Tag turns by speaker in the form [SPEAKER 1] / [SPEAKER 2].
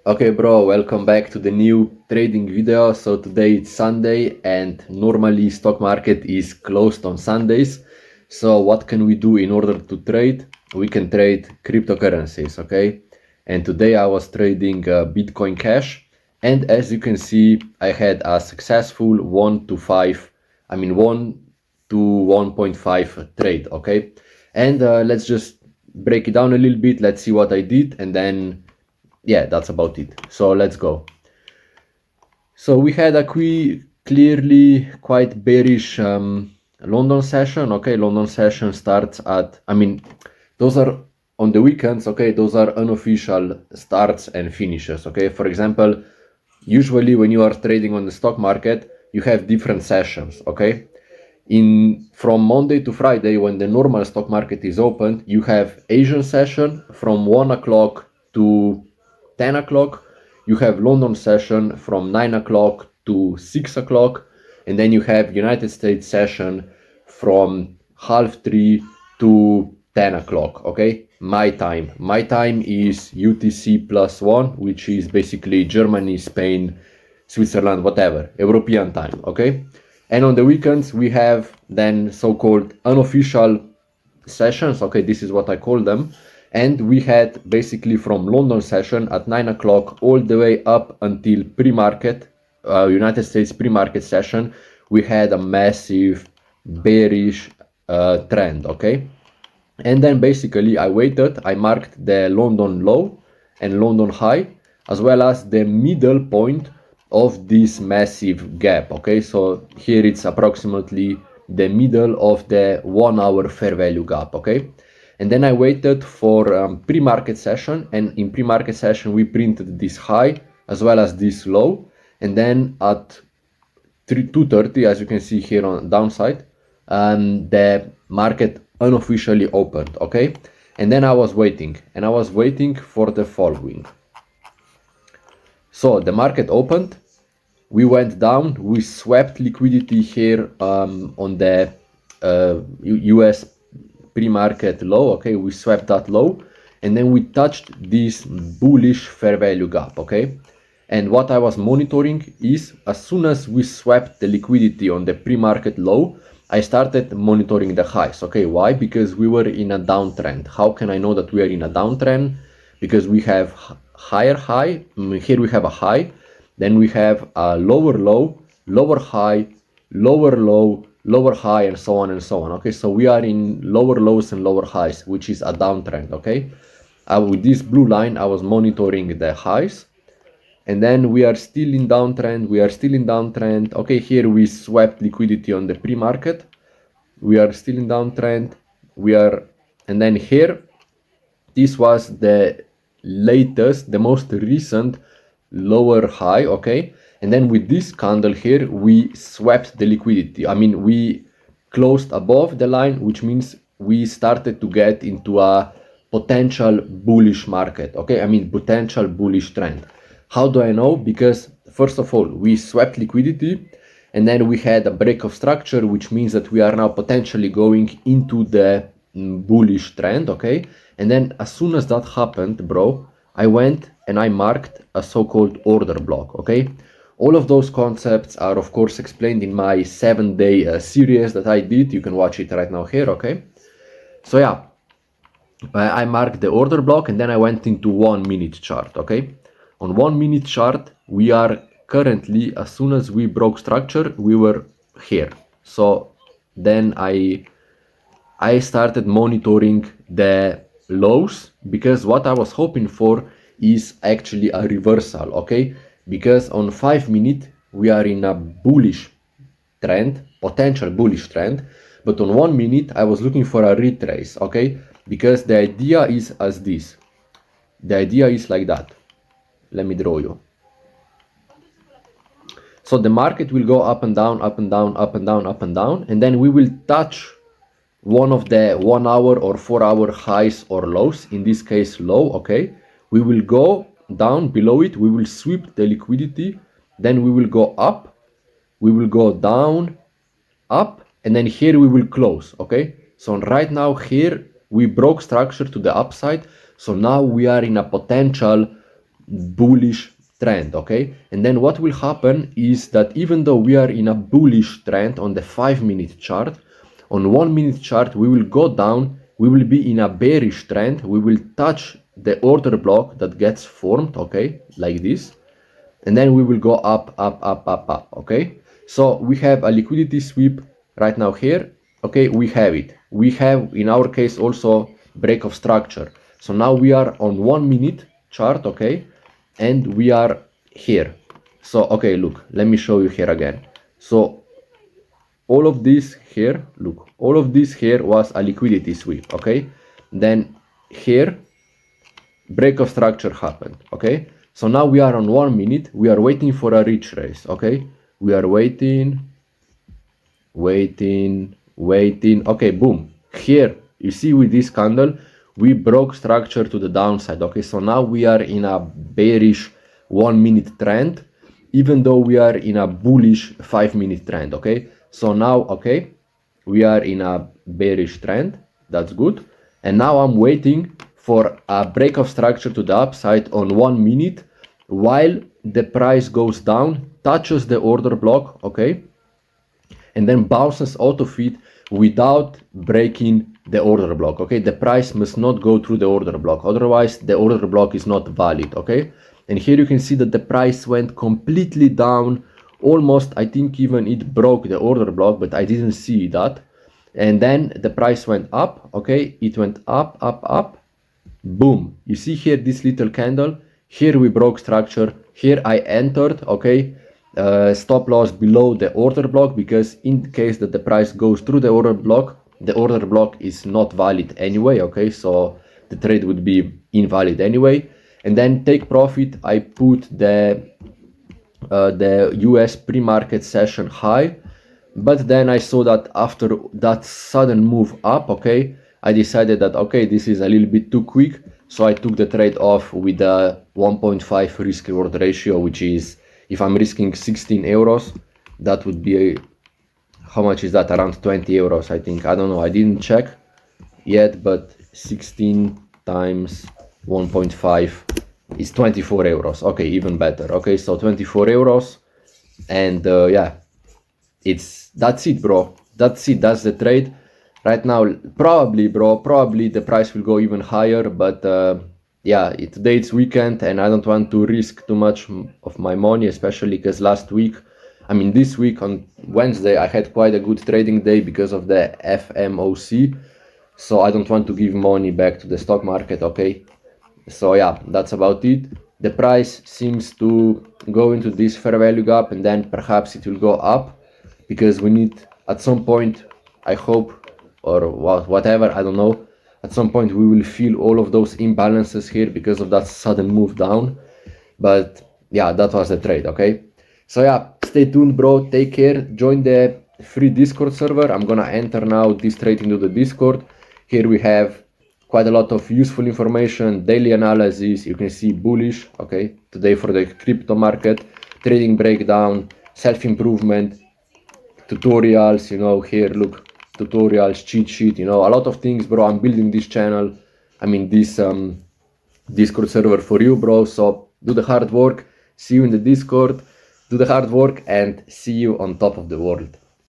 [SPEAKER 1] Okay, bro, welcome back to the new trading video. So today it's Sunday and normally stock market is closed on Sundays. So what can we do in order to trade? We can trade cryptocurrencies, okay? And today I was trading Bitcoin Cash, and as you can see, I had a successful 1 to 5, 1 to 1.5 trade, okay? And let's just break it down a little bit. Let's see what I did, and then yeah, that's about it. So let's go. So we had a clearly quite bearish London session. Okay, London session starts at, those are on the weekends. Okay, those are unofficial starts and finishes. Okay, for example, usually when you are trading on the stock market, you have different sessions. Okay, in from Monday to Friday, when the normal stock market is open, you have Asian session from 1 o'clock to 10 o'clock. You have London session from 9 o'clock to 6 o'clock. And then you have United States session from half 3 to 10 o'clock. Okay, my time is UTC plus 1, which is basically Germany, Spain, Switzerland, whatever, European time. Okay, and on the weekends we have then so-called unofficial sessions. Okay, this is what I call them. And we had basically from London session at 9 o'clock all the way up until pre-market, United States pre-market session. We had a massive bearish trend. Okay, and then basically I waited, I marked the London low and London high, as well as the middle point of this massive gap. Okay, so here it's approximately the middle of the 1 hour fair value gap. Okay, and then I waited for pre-market session, and in pre-market session we printed this high as well as this low, and then at 2:30, as you can see here on downside, the market unofficially opened. Okay, and then I was waiting for the following. So the market opened, we went down, we swept liquidity here on the US pre-market low. Okay, we swept that low, and then we touched this bullish fair value gap. Okay, and what I was monitoring is, as soon as we swept the liquidity on the pre-market low, I started monitoring the highs. Okay, why? Because we were in a downtrend. How can I know that we are in a downtrend? Because we have higher high, here we have a high, then we have a lower low, lower high, lower low, lower high, and so on and so on. Okay, so we are in lower lows and lower highs, which is a downtrend. Okay, with this blue line I was monitoring the highs, and then we are still in downtrend. Okay, here we swept liquidity on the pre-market, we are still in downtrend, and then here this was the latest, the most recent lower high. Okay, and then with this candle here we swept the liquidity. We closed above the line, which means we started to get into a potential bullish market. Okay, potential bullish trend. How do I know? Because first of all, we swept liquidity, and then we had a break of structure, which means that we are now potentially going into the bullish trend. Okay, and then as soon as that happened, bro, I went and I marked a so-called order block. Okay, all of those concepts are of course explained in my 7-day series that I did. You can watch it right now here. Okay, so yeah, I marked the order block, and then I went into 1 minute chart. Okay, on 1 minute chart we are currently, as soon as we broke structure, we were here. So then I started monitoring the lows, because what I was hoping for is actually a reversal. Okay, because on 5 minute we are in a bullish trend, potential bullish trend, but on 1 minute I was looking for a retrace. Okay, because the idea is as this, the idea is like that. Let me draw you. So the market will go up and down, up and down, up and down, up and down, and then we will touch one of the 1 hour or 4 hour highs or lows, in this case low. Okay, we will go down below it, we will sweep the liquidity, then we will go up, we will go down, up, and then here we will close. Okay, so right now here we broke structure to the upside, so now we are in a potential bullish trend, okay? And then what will happen is that even though we are in a bullish trend on the 5-minute chart, on 1-minute chart we will go down, we will be in a bearish trend, we will touch the order block that gets formed, okay, like this, and then we will go up, okay? So we have a liquidity sweep right now here, okay? We have it. We have, in our case, also break of structure. So now we are on 1-minute chart, okay? And we are here. So, okay, look, let me show you here again. So all of this here, look, all of this here was a liquidity sweep, okay? Then here, break of structure happened, okay? So now we are on 1 minute, we are waiting for a retrace, okay? We are waiting, okay, boom. Here, you see with this candle, we broke structure to the downside, okay? So now we are in a bearish 1-minute trend, even though we are in a bullish 5-minute trend, okay? So now, okay, we are in a bearish trend, that's good. And now I'm waiting for a break of structure to the upside on 1 minute while the price goes down, touches the order block, okay, and then bounces out of it without breaking the order block, okay? The price must not go through the order block, otherwise the order block is not valid, okay? And here you can see that the price went completely down, almost, I think even it broke the order block, but I didn't see that. And then the price went up, okay? It went up, boom. You see here this little candle, here we broke structure, here I entered, okay? Stop loss below the order block, because in case that the price goes through the order block is not valid anyway, okay? So the trade would be invalid anyway. And then take profit, I put the US pre-market session high, but then I saw that after that sudden move up, okay, I decided that, okay, this is a little bit too quick, so I took the trade off with a 1.5 risk reward ratio, which is, if I'm risking 16 euros, that would be, how much is that? Around 20 euros, I think. I don't know, I didn't check yet, but 16 times 1.5 is 24 euros. Okay, even better. Okay, so 24 euros, and yeah, that's it, bro. That's it, that's the trade. Right now, probably the price will go even higher, but yeah, today it's weekend and I don't want to risk too much of my money, especially because this week on Wednesday I had quite a good trading day because of the FMOC, so I don't want to give money back to the stock market, okay? So yeah, that's about it. The price seems to go into this fair value gap, and then perhaps it will go up, because we need, at some point, I hope, or whatever, I don't know, at some point we will feel all of those imbalances here because of that sudden move down. But yeah, that was the trade, okay? So yeah, stay tuned, bro, take care, join the free Discord server. I'm gonna enter now this trade into the Discord. Here we have quite a lot of useful information, daily analysis, you can see bullish, okay, today for the crypto market, trading breakdown, self-improvement, tutorials, you know, here look, tutorials, cheat sheet, you know, a lot of things, bro. I'm building this channel, this Discord server for you, bro. So do the hard work, see you in the Discord, do the hard work, and see you on top of the world.